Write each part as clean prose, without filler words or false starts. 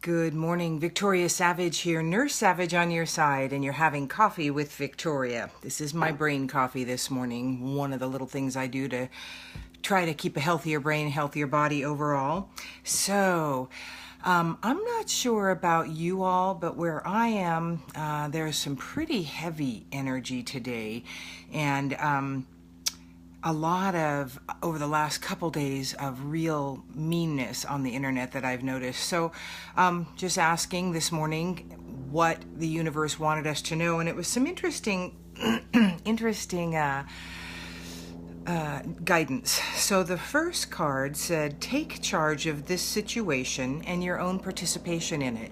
Good morning, Victoria Savage here, Nurse Savage on your side, and you're having coffee with Victoria. This is my brain coffee this morning, one of the little things I do to try to keep a healthier brain, healthier body overall. So, I'm not sure about you all, but where I am, there's some pretty heavy energy today, and a lot of, over the last couple days, of real meanness on the internet that I've noticed. So just asking this morning what the universe wanted us to know, and it was some interesting guidance. So the first card said, take charge of this situation and your own participation in it.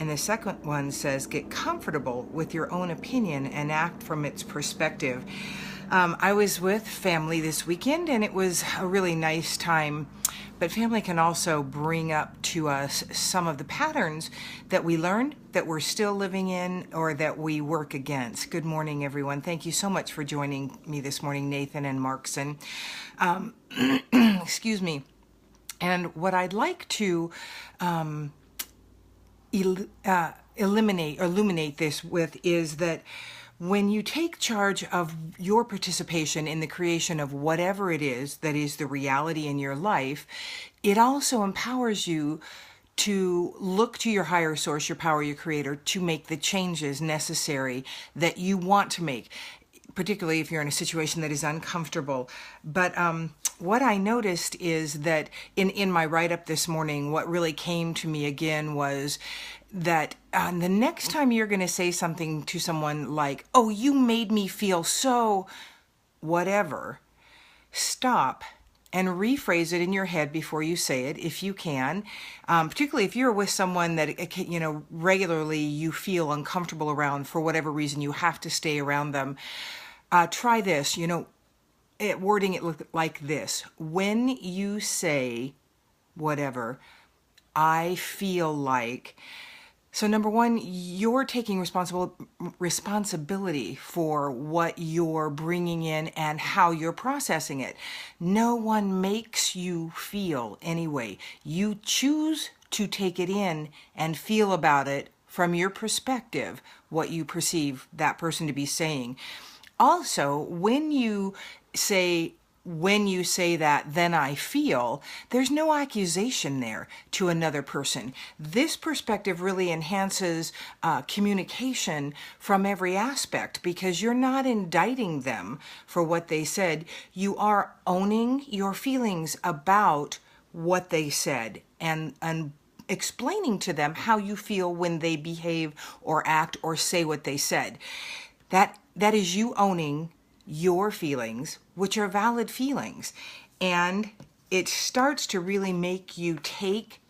And the second one says, get comfortable with your own opinion and act from its perspective. I was with family this weekend, and it was a really nice time. But family can also bring up to us some of the patterns that we learned, that we're still living in, or that we work against. Good morning, everyone. Thank you so much for joining me this morning, Nathan and Markson. Excuse me. And what I'd like to illuminate this with is that when you take charge of your participation in the creation of whatever it is that is the reality in your life, it also empowers you to look to your higher source, your power, your creator, to make the changes necessary that you want to make, particularly if you're in a situation that is uncomfortable. But what I noticed is that in my write-up this morning, what really came to me again was that the next time you're going to say something to someone like, oh, you made me feel so whatever, stop and rephrase it in your head before you say it, if you can, particularly if you're with someone that, regularly you feel uncomfortable around for whatever reason, you have to stay around them. Try this, wording it like this. When you say whatever, I feel like... So number one, you're taking responsibility for what you're bringing in and how you're processing it. No one makes you feel anyway. You choose to take it in and feel about it from your perspective, what you perceive that person to be saying. Also, when you say that, then I feel, there's no accusation there to another person. This perspective really enhances communication from every aspect, because you're not indicting them for what they said. You are owning your feelings about what they said and explaining to them how you feel when they behave or act or say what they said. That is you owning your feelings, which are valid feelings, and it starts to really make you take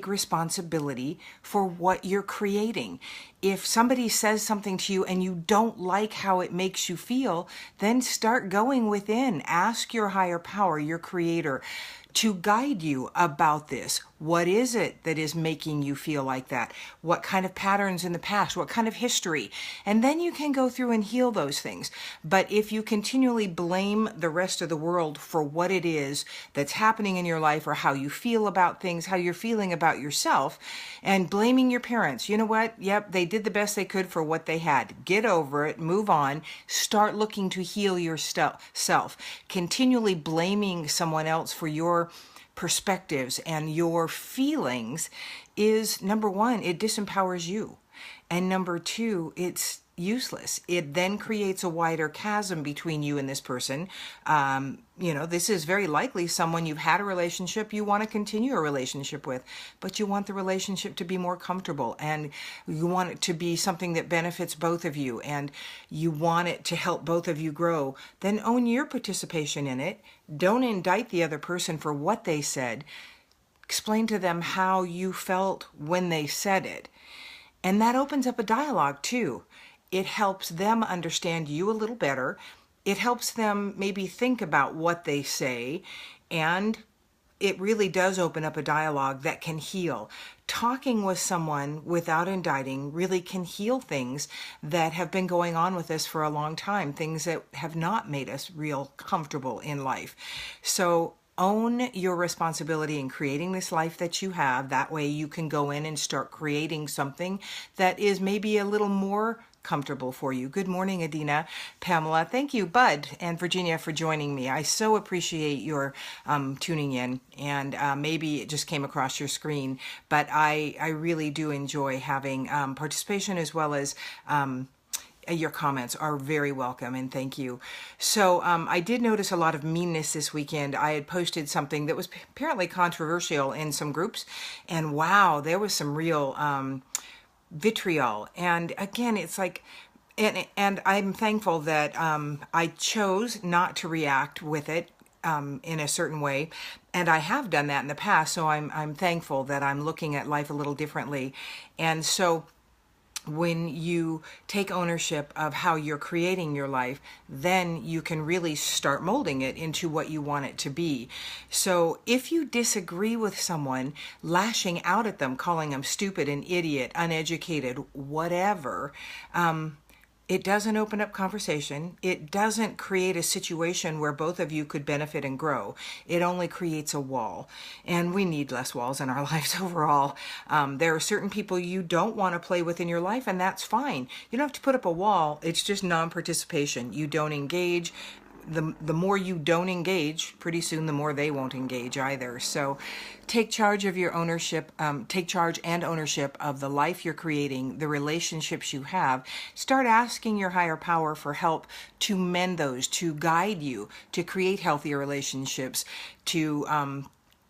responsibility for what you're creating. If somebody says something to you and you don't like how it makes you feel, then start going within. Ask your higher power, your creator, to guide you about this. What is it that is making you feel like that? What kind of patterns in the past? What kind of history? And then you can go through and heal those things. But if you continually blame the rest of the world for what it is that's happening in your life, or how you feel about things, how you're feeling about yourself, and blaming your parents, you know what? Yep, they did the best they could for what they had. Get over it, move on, start looking to heal yourself. Continually blaming someone else for your perspectives and your feelings is, number one, it disempowers you. And number two, it's useless. It then creates a wider chasm between you and this person. This is very likely someone you've had a relationship, you want to continue a relationship with, but you want the relationship to be more comfortable, and you want it to be something that benefits both of you, and you want it to help both of you grow. Then own your participation in it. Don't indict the other person for what they said. Explain to them how you felt when they said it. And that opens up a dialogue too. It helps them understand you a little better. It helps them maybe think about what they say, and it really does open up a dialogue that can heal. Talking with someone without indicting really can heal things that have been going on with us for a long time, things that have not made us real comfortable in life. So Own your responsibility in creating this life that you have. That way you can go in and start creating something that is maybe a little more comfortable for you. Good morning, Adina, Pamela. Thank you, Bud, and Virginia for joining me. I so appreciate your tuning in, and maybe it just came across your screen, but I really do enjoy having participation, as well as your comments are very welcome, and thank you. So I did notice a lot of meanness this weekend. I had posted something that was apparently controversial in some groups, and wow, there was some real vitriol. And again, it's like, and I'm thankful that I chose not to react with it in a certain way, and I have done that in the past. So I'm thankful that I'm looking at life a little differently. And so when you take ownership of how you're creating your life, then you can really start molding it into what you want it to be. So if you disagree with someone, lashing out at them, calling them stupid, an idiot, uneducated, whatever, it doesn't open up conversation. It doesn't create a situation where both of you could benefit and grow. It only creates a wall. And we need less walls in our lives overall. There are certain people you don't want to play with in your life, and that's fine. You don't have to put up a wall. It's just non-participation. You don't engage. The more you don't engage, pretty soon the more they won't engage either. So take charge of your ownership, take charge and ownership of the life you're creating, the relationships you have. Start asking your higher power for help to mend those, to guide you, to create healthier relationships, to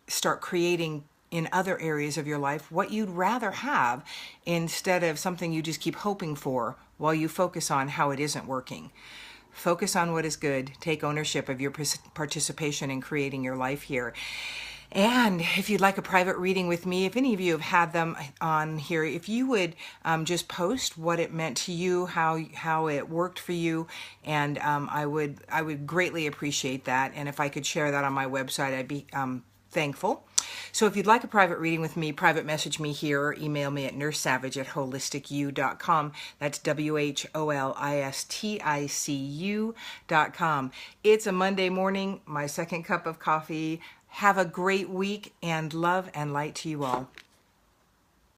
start creating in other areas of your life what you'd rather have, instead of something you just keep hoping for while you focus on how it isn't working. Focus on what is good. Take ownership of your participation in creating your life here. And if you'd like a private reading with me, if any of you have had them on here, if you would just post what it meant to you, how it worked for you, and I would greatly appreciate that. And if I could share that on my website, I'd be thankful. So if you'd like a private reading with me, private message me here or email me at nursesavage@holisticu.com. That's WHOLISTICU.com. It's a Monday morning, my second cup of coffee. Have a great week, and love and light to you all.